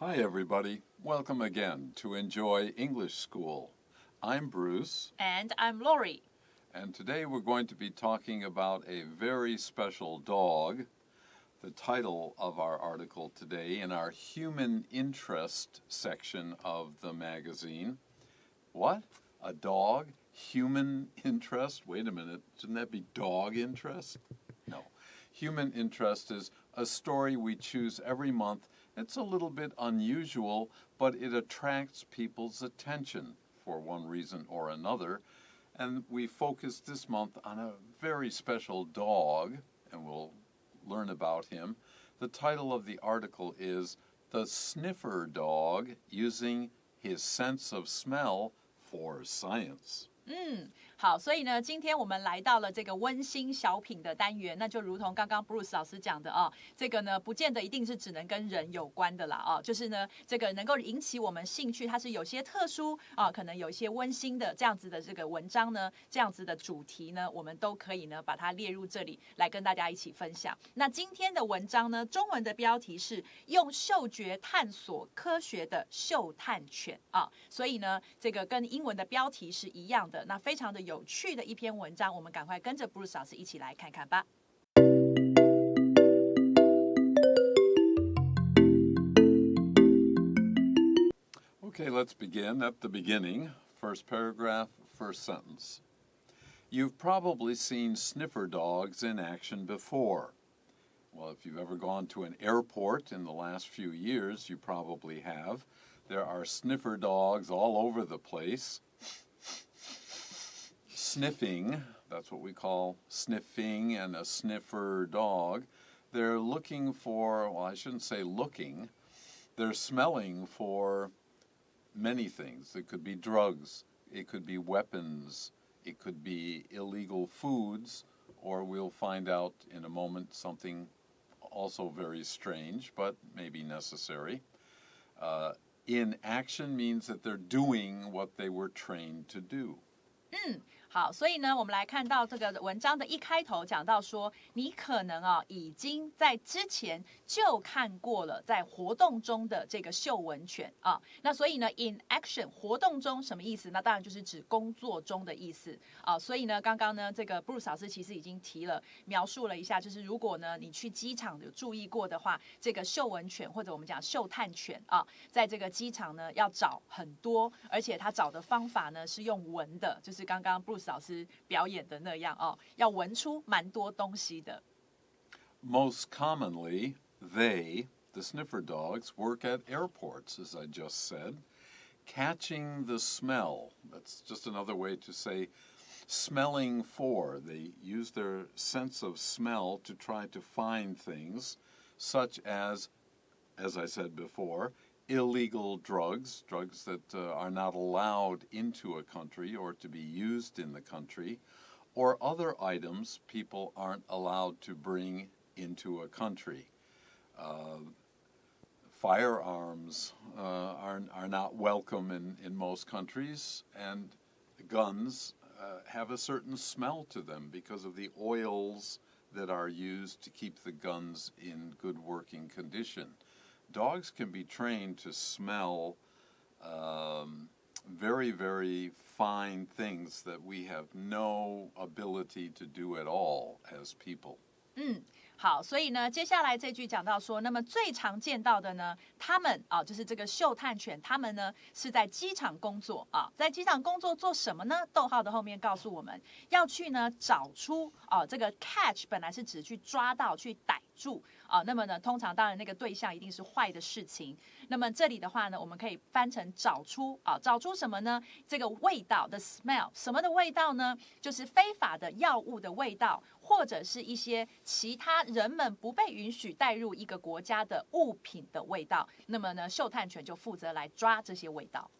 Hi, everybody. Welcome again to Enjoy English School. I'm Bruce. And I'm Laurie. And today we're going to be talking about a very special dog. The title of our article today in our human interest section of the magazine. What? A dog? Human interest? Wait a minute. Shouldn't that be dog interest? No. Human interest is a story we choose every month. It's a little bit unusual, but it attracts people's attention for one reason or another. And we focus this month on a very special dog, and we'll learn about him. The title of the article is The Sniffer Dog Using His Sense of Smell for Science. 好，所以呢，今天我们来到了这个温馨小品的单元，那就如同刚刚 Bruce 老师讲的啊，这个呢，不见得一定是只能跟人有关的啦啊，就是呢，这个能够引起我们兴趣，它是有些特殊啊，可能有一些温馨的这样子的这个文章呢，这样子的主题呢，我们都可以呢把它列入这里来跟大家一起分享。那今天的文章呢，中文的标题是用嗅觉探索科学的嗅探犬啊，所以呢，这个跟英文的标题是一样的。那非常的有趣的一篇文章，我们赶快跟着 Bruce 老师一起来看看吧。Okay, let's begin at the beginning. First paragraph, first sentence. You've probably seen sniffer dogs in action before. Well, if you've ever gone to an airport in the last few years, you probably have. There are sniffer dogs all over the place. Sniffing, that's what we call sniffing and a sniffer dog. They're looking for, well, I shouldn't say looking, they're smelling for many things. It could be drugs, it could be weapons, it could be illegal foods, or we'll find out in a moment something also very strange, but maybe necessary. In action means that they're doing what they were trained to do. 好，所以呢，我们来看到这个文章的一开头讲到说，你可能已经在之前就看过了在活动中的这个嗅闻犬啊。那所以呢 ，in action 活动中什么意思？那当然就是指工作中的意思啊。所以呢，刚刚呢，这个 Bruce 老师其实已经描述了一下，就是如果呢你去机场有注意过的话，这个嗅闻犬或者我们讲嗅探犬啊，在这个机场呢要找很多，而且它找的方法呢是用闻的，就是刚刚 Bruce 老师表演的那样哦，要闻出蛮多东西的。Most commonly, they, the sniffer dogs, work at airports, as I just said. Catching the smell, that's just another way to say smelling for. They use their sense of smell to try to find things, such as I said before, illegal drugs that are not allowed into a country or to be used in the country, or other items people aren't allowed to bring into a country. Firearms are not welcome in most countries, and guns have a certain smell to them because of the oils that are used to keep the guns in good working condition. Dogs can be trained to smell very, very fine things that we have no ability to do at all as people. 好，所以呢，接下来这句讲到说，那么最常见到的呢，他们就是这个嗅探犬，他们呢是在机场工作啊，在机场工作做什么呢？逗号的后面告诉我们要去呢找出这个 catch 本来是指去抓到、去逮住啊，那么呢，通常当然那个对象一定是坏的事情。那么这里的话呢，我们可以翻成找出啊，找出什么呢？这个味道的 smell， 什么的味道呢？就是非法的药物的味道，或者是一些其他人们不被允许带入一个国家的物品的味道。那么呢，嗅探犬就负责来抓这些味道。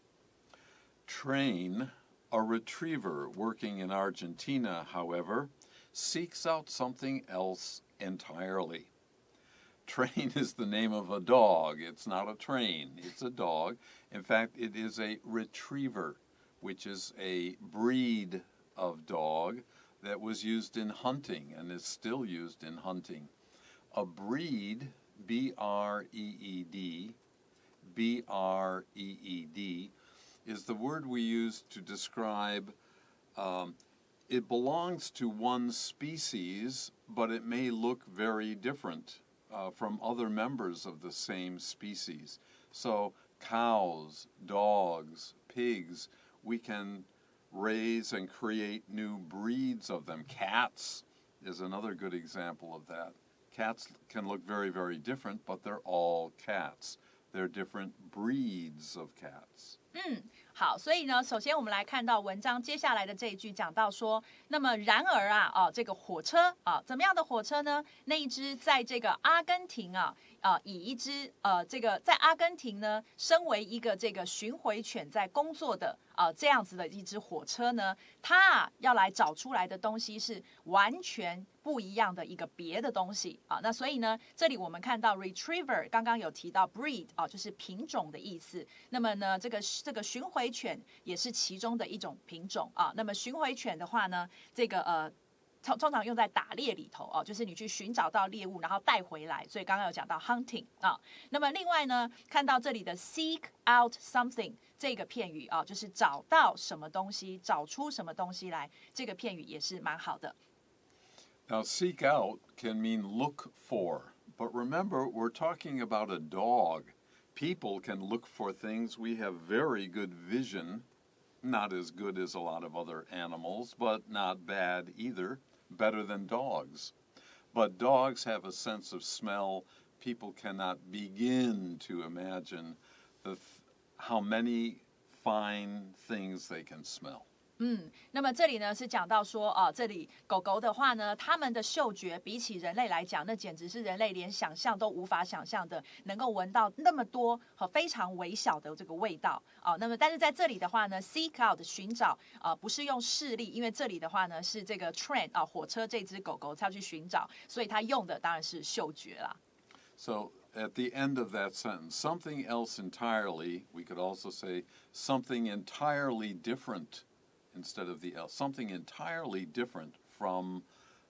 Train, a retriever working in Argentina, however, seeks out something else entirely. Train is the name of a dog. It's not a train. It's a dog. In fact, it is a retriever, which is a breed of dog that was used in hunting and is still used in hunting. A breed, B-R-E-E-D, breed, is the word we use to describe it belongs to one species, but it may look very different from other members of the same species. So cows, dogs, pigs, we can raise and create new breeds of them. Cats is another good example of that. Cats can look very, very different, but they're all cats. They're different breeds of cats. 好，所以呢，首先我们来看到文章接下来的这一句，讲到说，那么然而啊，这个火车啊，怎么样的火车呢？那一只在这个阿根廷啊，以一只这个在阿根廷呢，身为一个这个巡回犬在工作的这样子的一只火车呢，它要来找出来的东西是完全不一样的一个别的东西啊。那所以呢，这里我们看到 retriever 刚刚有提到 breed 就是品种的意思。那么呢，这个巡回犬也是其中的一种品种啊。那么巡回犬的话呢，这个通常用在打猎里头就是你去寻找到猎物，然后带回来。所以刚刚有讲到 hunting 啊。那么另外呢，看到这里的 seek out something 这个片语就是找到什么东西，找出什么东西来，这个片语也是蛮好的。Now, seek out can mean look for, but remember, we're talking about a dog. People can look for things. We have very good vision, not as good as a lot of other animals, but not bad either, better than dogs. But dogs have a sense of smell. People cannot begin to imagine how many fine things they can smell. 那么这里呢是讲到说这里狗狗的话呢，它们的嗅觉比起人类来讲，那简直是人类连想象都无法想象的，能够闻到那么多非常微小的这个味道那么但是在这里的话呢 ，seek out 寻找不是用视力，因为这里的话呢是这个 train 火车这只狗狗它要去寻找，所以它用的当然是嗅觉啦。So at the end of that sentence, something else entirely, we could also say something entirely different.Instead of the else, something entirely different from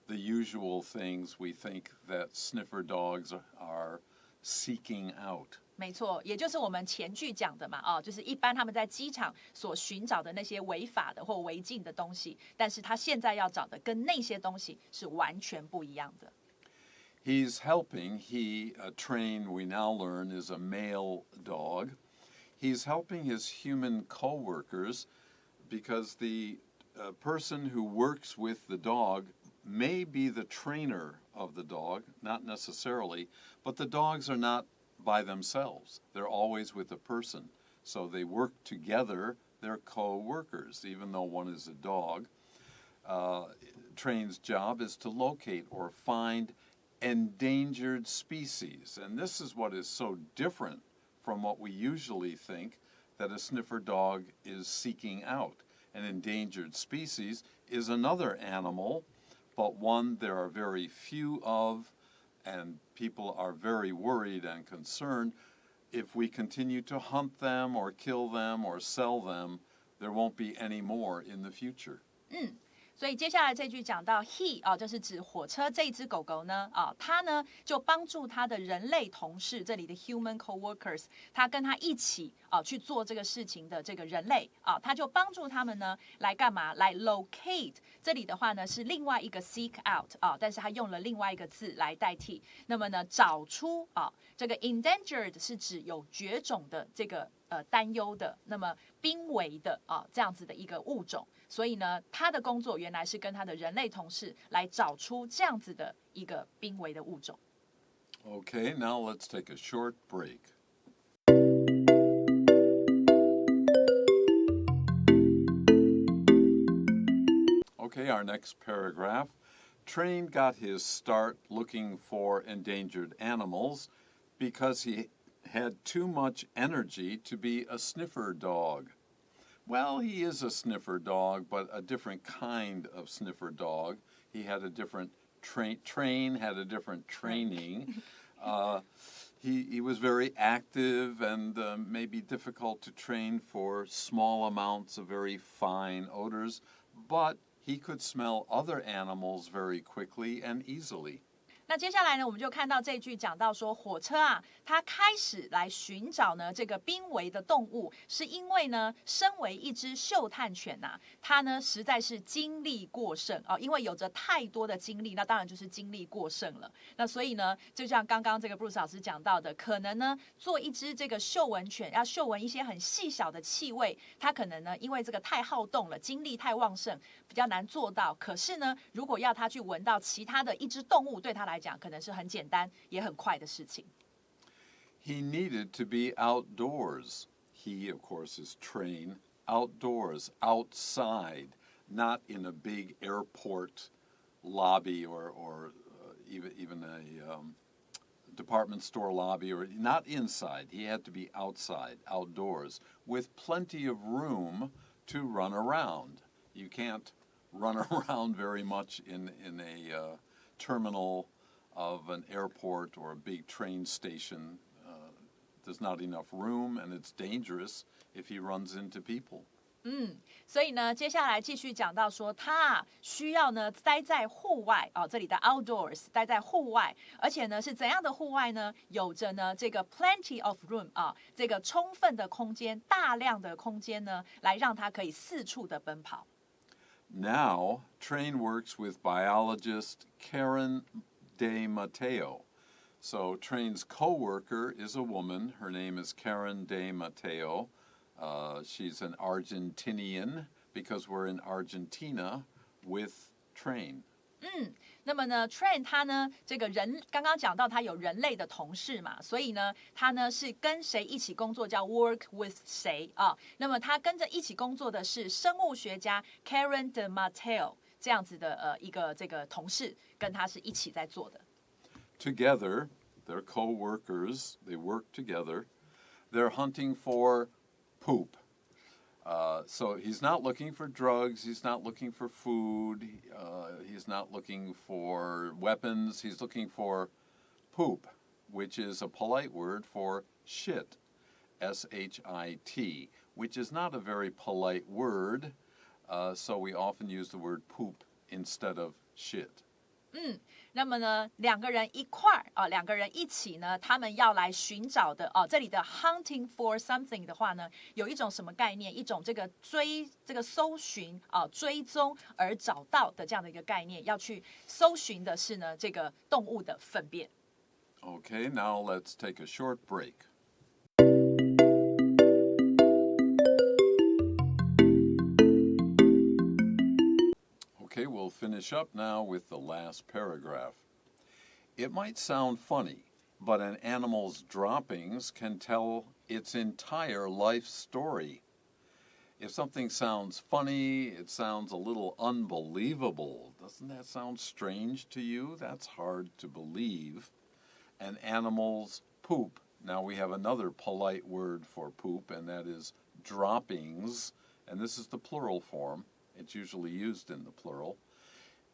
the usual things we think that sniffer dogs are seeking out. 没错，也就是我们前句讲的嘛就是一般他们在机场所寻找的那些违法的或违禁的东西，但是他现在要找的跟那些东西是完全不一样的。He's helping. A train we now learn is a male dog. He's helping his human coworkers because the person who works with the dog may be the trainer of the dog, not necessarily, but the dogs are not by themselves. They're always with a person. So they work together. They're co-workers, even though one is a dog. Train's job is to locate or find endangered species. And this is what is so different from what we usually think that a sniffer dog is seeking out. An endangered species is another animal, but one there are very few of, and people are very worried and concerned. If we continue to hunt them or kill them or sell them, there won't be any more in the future. 所以接下来这句讲到 he 就是指火车这只狗狗呢他呢就帮助他的人类同事，这里的 human coworkers， 他跟他一起去做这个事情的这个人类他就帮助他们呢来干嘛？来 locate。这里的话呢是另外一个 seek out 但是他用了另外一个字来代替。那么呢找出这个 endangered 是指有绝种的这个担忧的，那么濒危的这样子的一个物种。所以呢，他的工作原来是跟他的人类同事来找出这样子的一个濒危的物种。Okay, now let's take a short break. Okay, our next paragraph. Train got his start looking for endangered animals because he had too much energy to be a sniffer dog. Well, he is a sniffer dog, but a different kind of sniffer dog. He had a different train had a different training. He was very active and maybe difficult to train for small amounts of very fine odors, but he could smell other animals very quickly and easily. 那接下来呢，我们就看到这句讲到说，火车啊，它开始来寻找呢这个濒危的动物，是因为呢，身为一只嗅探犬呐，它呢实在是精力过剩哦，因为有着太多的精力，那当然就是精力过剩了。那所以呢，就像刚刚这个 Bruce 老师讲到的，可能呢，做一只这个嗅闻犬，要嗅闻一些很细小的气味，它可能呢，因为这个太好动了，精力太旺盛，比较难做到。可是呢，如果要它去闻到其他的一只动物，对它来讲可能是很简单也很快的事情。He needed to be outdoors. He, of course, is trained outdoors, outside, not in a big airport lobby or even a department store lobby, or not inside. He had to be outside, outdoors, with plenty of room to run around. You can't run around very much in a terminal of an airport or a big train station. There's not enough room, and it's dangerous if he runs into people. 所以呢，接下来继续讲到说，他需要呢待在户外哦，这里的 outdoors 待在户外，而且呢是怎样的户外呢？有着呢这个 plenty of room 啊，这个充分的空间，大量的空间呢，来让他可以四处的奔跑。Now, Train works with biologist Karen De Mateo. So Train's co-worker is a woman. Her name is Karen De Mateo. She's an Argentinian because we're in Argentina with Train. 那么呢 ，Train 他呢，这个人刚刚讲到他有人类的同事嘛，所以呢，他呢是跟谁一起工作，叫 work with 谁啊？那么他跟着一起工作的是生物学家 Karen De Mateo 这样子的一个这个同事，跟他是一起在做的。Together, they're co-workers. They work together. They're hunting for poop. So he's not looking for drugs. He's not looking for food. He's not looking for weapons. He's looking for poop, which is a polite word for shit, S-H-I-T, which is not a very polite word. So we often use the word poop instead of shit. 那么呢，两个人一块儿啊，两个人一起呢，他们要来寻找的哦。这里的 hunting for something 的话呢，有一种什么概念？一种这个搜寻啊，追踪而找到的这样的一个概念。要去搜寻的是呢，这个动物的粪便。Okay, now let's take a short break. Okay, we'll finish up now with the last paragraph. It might sound funny, but an animal's droppings can tell its entire life story. If something sounds funny, it sounds a little unbelievable. Doesn't that sound strange to you? That's hard to believe. An animal's poop. Now we have another polite word for poop, and that is droppings. And this is the plural form. It's usually used in the plural.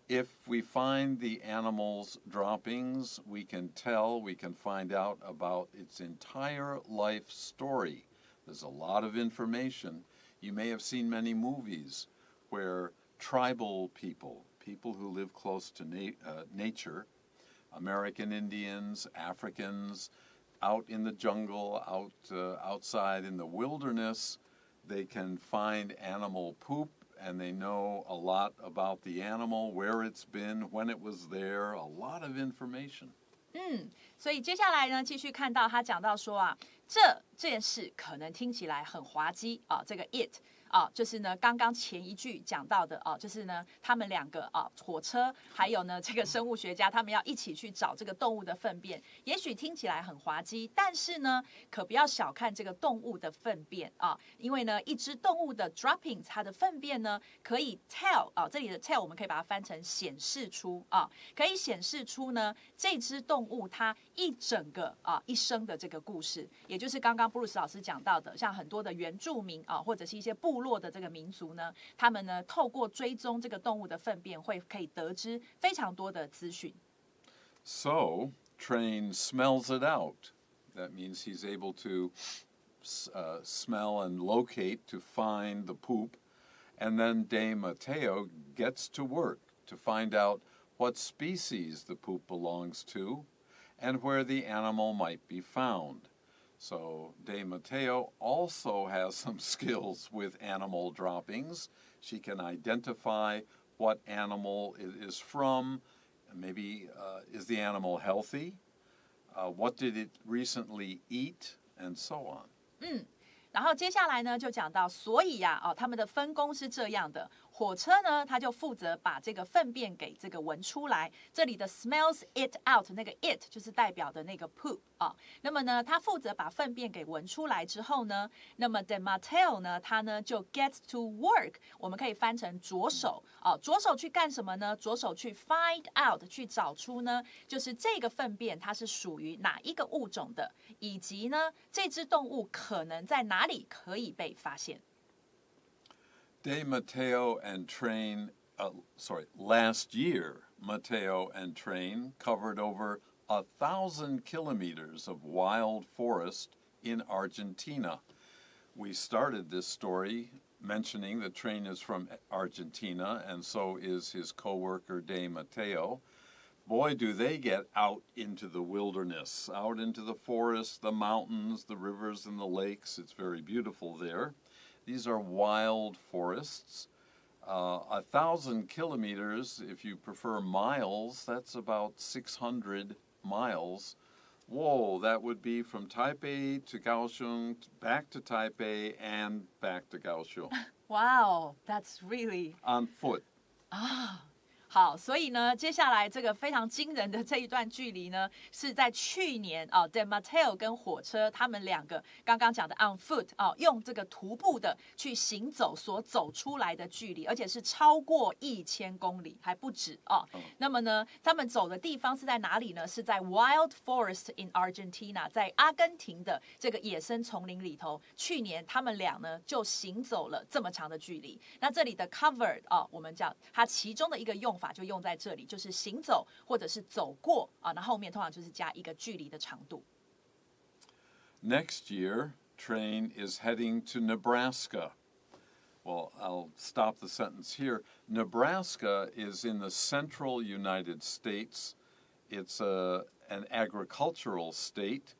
If we find the animal's droppings, we can find out about its entire life story. There's a lot of information. You may have seen many movies where tribal people who live close to nature, American Indians, Africans, out in the jungle, outside in the wilderness, they can find animal poop, and they know a lot about the animal, where it's been, when it was there, a lot of information. 所以接下来呢，继续看到他讲到说啊，这件事可能听起来很滑稽啊，这个 it 啊，就是呢刚刚前一句讲到的啊，就是呢他们两个啊，火车还有呢这个生物学家，他们要一起去找这个动物的粪便，也许听起来很滑稽，但是呢，可不要小看这个动物的粪便啊，因为呢一只动物的 droppings 它的粪便呢可以 tell 啊，这里的 tell 我们可以把它翻成显示出啊，可以显示出呢这只动物它一整个一生的这个故事，也就是刚刚布鲁斯老师讲到的，像很多的原住民啊，或者是一些部落的这个民族呢，他们呢透过追踪这个动物的粪便，可以得知非常多的资讯。So, Train smells it out. That means he's able to smell and locate to find the poop. And then De Mateo gets to work to find out what species the poop belongs to, and where the animal might be found. So De Matteo also has some skills with animal droppings. She can identify what animal it is from, maybe is the animal healthy, what did it recently eat, and so on. 然后接下来呢，就讲到，所以呀，他们的分工是这样的。火车呢，它就负责把这个粪便给这个闻出来。这里的 smells it out， 那个 it 就是代表的那个 poop 啊。那么呢，它负责把粪便给闻出来之后呢，那么 De Matteo 呢，它呢就 gets to work， 我们可以翻成着手啊。着手去干什么呢？着手去 find out， 去找出呢，就是这个粪便它是属于哪一个物种的，以及呢，这只动物可能在哪里可以被发现。De Matteo and last year, Matteo and Train covered over 1,000 kilometers of wild forest in Argentina. We started this story mentioning that Train is from Argentina, and so is his coworker De Matteo. Boy, do they get out into the wilderness, out into the forest, the mountains, the rivers, and the lakes. It's very beautiful there. These are wild forests. 1,000 kilometers, if you prefer miles, that's about 600 miles. Whoa, that would be from Taipei to Kaohsiung, back to Taipei, and back to Kaohsiung. Wow, that's really... On foot. 好，所以呢，接下来这个非常惊人的这一段距离呢，是在去年De Matteo 跟火车他们两个刚刚讲的 on foot 用这个徒步的去行走所走出来的距离，而且是超过1000公里，还不止那么呢，他们走的地方是在哪里呢？是在 Wild Forest in Argentina， 在阿根廷的这个野生丛林里头。去年他们俩呢就行走了这么长的距离。那这里的 covered 我们讲它其中的一个用法就用在这里，就是行走或者是走过那后面通常就是加一个距离的长度。Next year, Train is heading to Nebraska. Well, I'll stop the sentence here. Nebraska is in the central United States. It's an agricultural state.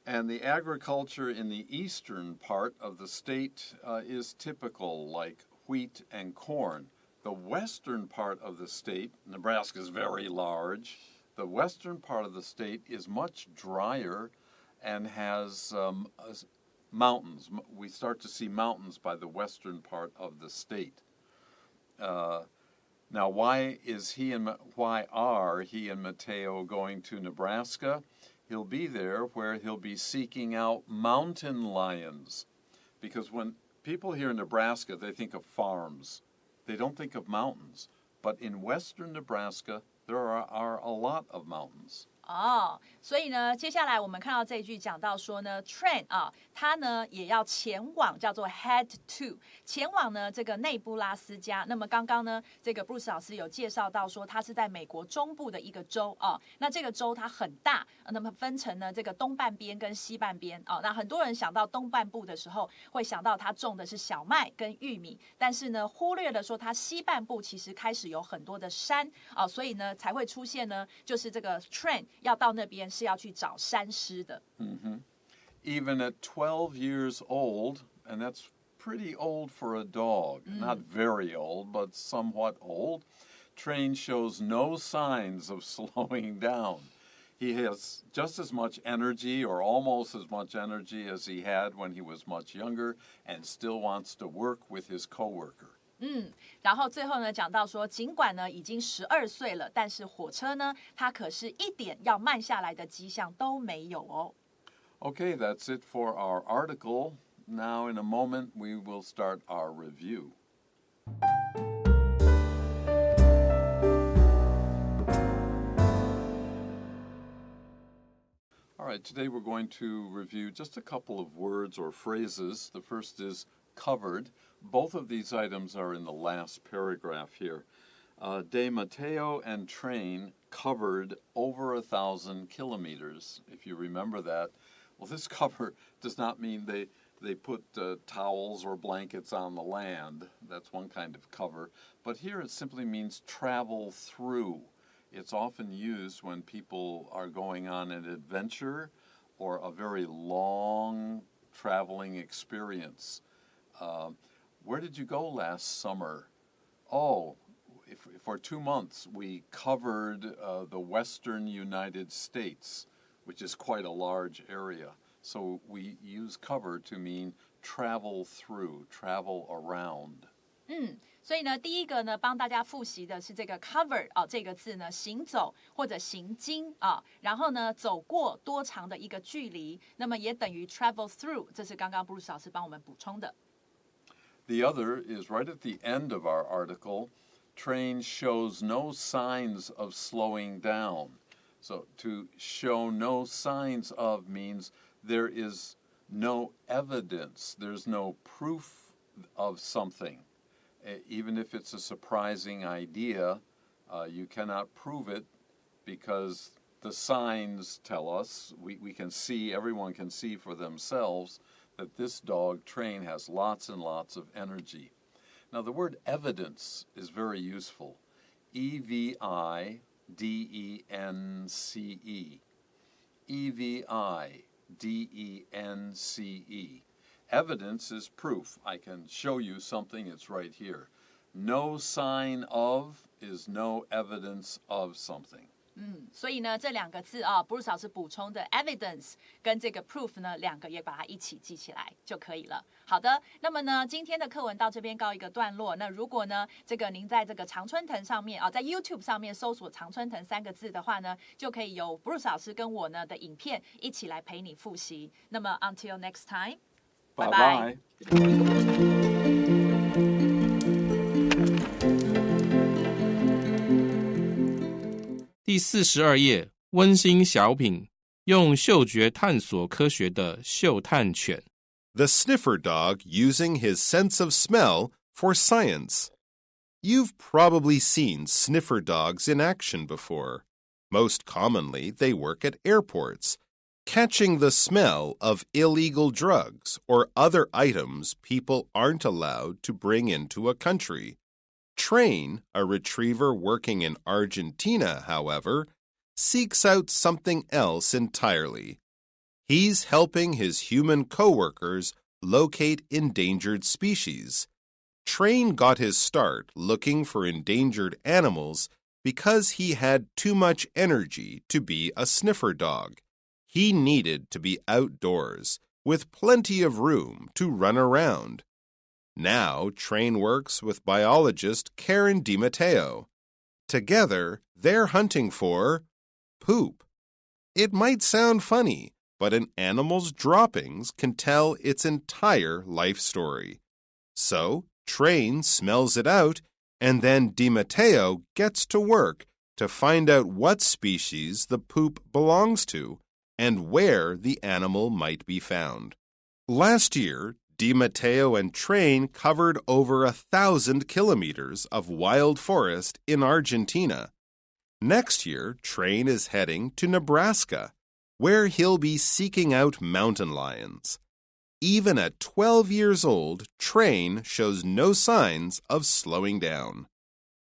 And the agriculture in the eastern part of the state is typical, like wheat and corn. The western part of the state, Nebraska is very large. The western part of the state is much drier and has mountains. We start to see mountains by the western part of the state. Now, why are he and Matteo going to Nebraska? He'll be there where he'll be seeking out mountain lions. Because when people hear Nebraska, they think of farms. They don't think of mountains. But in western Nebraska, there are a lot of mountains. 所以呢，接下来我们看到这一句讲到说呢 ，Train 他呢也要前往，叫做 head to， 前往呢这个内布拉斯加。那么刚刚呢，这个 Bruce 老师有介绍到说，它是在美国中部的一个州那这个州它很大，那么分成呢这个东半边跟西半边那很多人想到东半部的时候，会想到它种的是小麦跟玉米，但是呢忽略了说它西半部其实开始有很多的山所以呢才会出现呢，就是这个 Train 要到那边是要去找山狮的。Even at 12 years old, and that's pretty old for a dog, not very old, but somewhat old, Train shows no signs of slowing down. He has just as much energy or almost as much energy as he had when he was much younger and still wants to work with his coworker. 然后最后呢，讲到说，尽管呢已经12岁了，但是火车呢，它可是一点要慢下来的迹象都没有哦。Okay, that's it for our article. Now, in a moment, we will start our review. All right, today we're going to review just a couple of words or phrases. The first is covered. Both of these items are in the last paragraph here. De Matteo and Train covered over 1,000 kilometers, if you remember that. Well, this cover does not mean they they put towels or blankets on the land. That's one kind of cover. But here it simply means travel through. It's often used when people are going on an adventure or a very long traveling experience. Where did you go last summer? Oh, for 2 months we covered the western United States, which is quite a large area. So we use cover to mean travel through, travel around. 所以呢，第一个呢，帮大家复习的是这个 cover 这个字呢，行走或者行经然后呢，走过多长的一个距离，那么也等于 travel through， 这是刚刚布鲁斯老师帮我们补充的。The other is right at the end of our article. Train shows no signs of slowing down. So to show no signs of means there is no evidence, there's no proof of something. Even if it's a surprising idea, you cannot prove it because the signs tell us, we can see, everyone can see for themselves that this dog, Train, has lots and lots of energy. Now, the word evidence is very useful. E-V-I-D-E-N-C-E. E-V-I-D-E-N-C-E. Evidence is proof. I can show you something, it's right here. No sign of is no evidence of something. 所以呢，这两个字布鲁斯老师补充的 evidence 跟这个 proof 呢，两个也把它一起记起来就可以了。好的，那么呢，今天的课文到这边告一个段落。那如果呢，这个您在这个常春藤上面在 YouTube 上面搜索常春藤3个字的话呢，就可以有布鲁斯老师跟我呢的影片一起来陪你复习。那么 until next time， 拜拜。第42页，温馨小品，用嗅觉探索科学的嗅探犬。The Sniffer dog using his sense of smell for science. You've probably seen sniffer dogs in action before. Most commonly, they work at airports, catching the smell of illegal drugs or other items people aren't allowed to bring into a country. Train, a retriever working in Argentina, however, seeks out something else entirely. He's helping his human coworkers locate endangered species. Train got his start looking for endangered animals because he had too much energy to be a sniffer dog. He needed to be outdoors, with plenty of room to run around. Now, Train works with biologist Karen DiMatteo. Together, they're hunting for poop. It might sound funny, but an animal's droppings can tell its entire life story. So, Train smells it out, and then DiMatteo gets to work to find out what species the poop belongs to and where the animal might be found. Last year, DiMatteo and Train covered over 1,000 kilometers of wild forest in Argentina. Next year, Train is heading to Nebraska, where he'll be seeking out mountain lions. Even at 12 years old, Train shows no signs of slowing down.